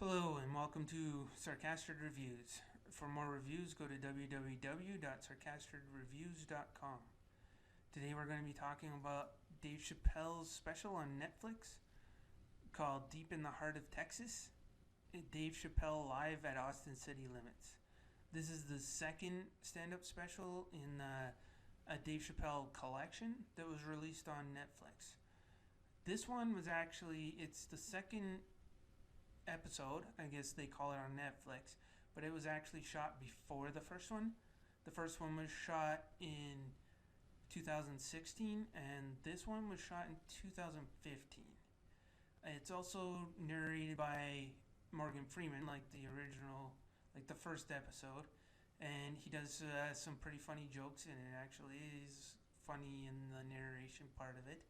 Hello and welcome to Sarcastic Reviews. For more reviews, go to www.sarcasticreviews.com. Today we're going to be talking about Dave Chappelle's special on Netflix called Deep in the Heart of Texas. Dave Chappelle live at Austen City Limits. This is the second stand-up special in a Dave Chappelle collection that was released on Netflix. This one was it's the second episode, I guess they call it on Netflix, but it was actually shot before the first one. The first one was shot in 2016 and this one was shot in 2015. It's also narrated by Morgan Freeman, like the original, like the first episode, and he does some pretty funny jokes, and it actually is funny in the narration part of it.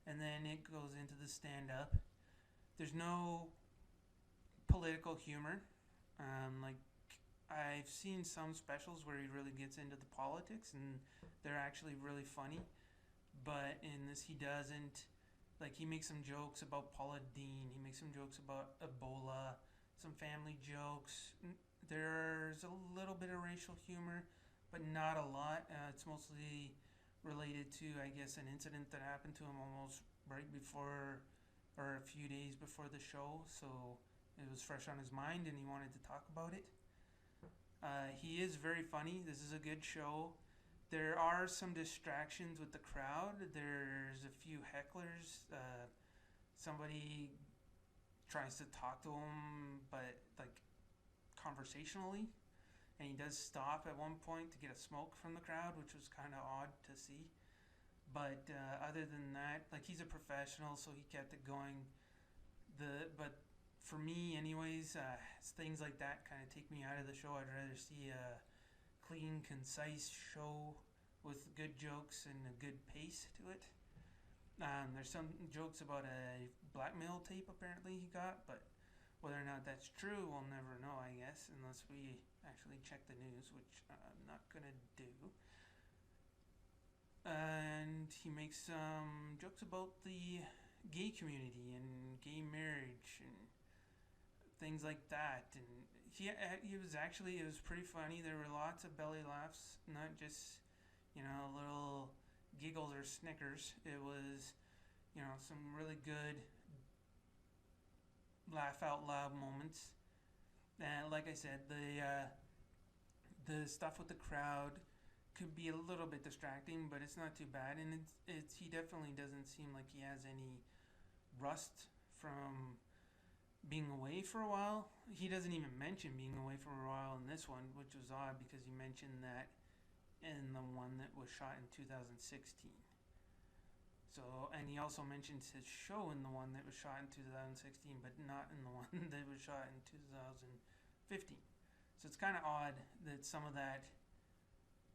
And then it goes into the stand-up. There's no political humor. Like I've seen some specials where he really gets into the politics and they're actually really funny, but in this he doesn't. Like he makes some jokes about Paula Deen, he makes some jokes about Ebola, some family jokes. There's a little bit of racial humor, but not a lot. It's mostly related to, I guess, an incident that happened to him almost right before or a few days before the show, so it was fresh on his mind and he wanted to talk about it. He is very funny. This is a good show. There are some distractions with the crowd. There's a few hecklers. Somebody tries to talk to him, but like conversationally, and he does stop at one point to get a smoke from the crowd, which was kind of odd to see. But other than that, like he's a professional, so he kept it going. But for me, anyways, things like that kind of take me out of the show. I'd rather see a clean, concise show with good jokes and a good pace to it. There's some jokes about a blackmail tape apparently he got, but whether or not that's true, we'll never know, I guess, unless we actually check the news, which I'm not going to do. And he makes some jokes about the gay community and gay marriage and things like that. And it was pretty funny. There were lots of belly laughs, not just, little giggles or snickers. It was, some really good laugh out loud moments. And like I said, the stuff with the crowd could be a little bit distracting, but it's not too bad. And he definitely doesn't seem like he has any rust from being away for a while. He doesn't even mention being away for a while in this one, which was odd because he mentioned that in the one that was shot in 2016. So, and he also mentions his show in the one that was shot in 2016, but not in the one that was shot in 2015. So it's kind of odd that some of that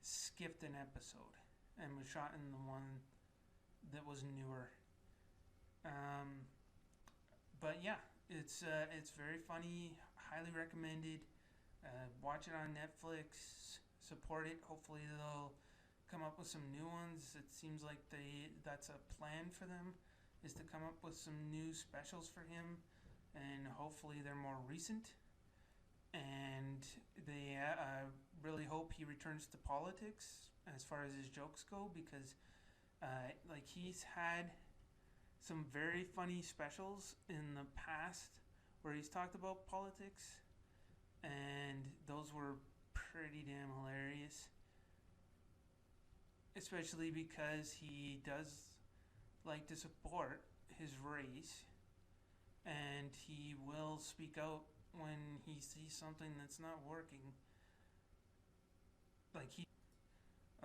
skipped an episode and was shot in the one that was newer. But yeah, it's very funny. Highly recommended. Watch it on Netflix. Support it. Hopefully they'll come up with some new ones. It seems like that's a plan for them, is to come up with some new specials for him, and hopefully they're more recent. And I really hope he returns to politics as far as his jokes go, because he's had some very funny specials in the past where he's talked about politics, and those were pretty damn hilarious, especially because he does like to support his race, and he will speak out when he sees something that's not working.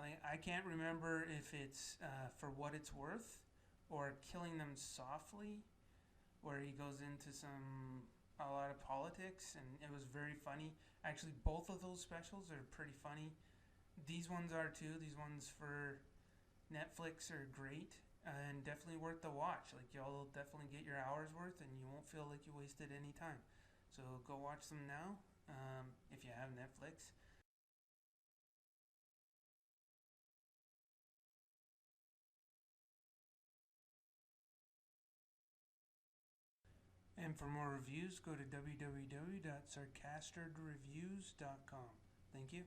I can't remember if it's For What It's Worth or Killing Them Softly, where he goes into a lot of politics, and it was very funny. Actually, both of those specials are pretty funny. These ones are too. These ones for Netflix are great and definitely worth the watch. Like, y'all definitely get your hour's worth and you won't feel like you wasted any time. So go watch them now if you have Netflix. And for more reviews, go to www.sarcastardreviews.com. Thank you.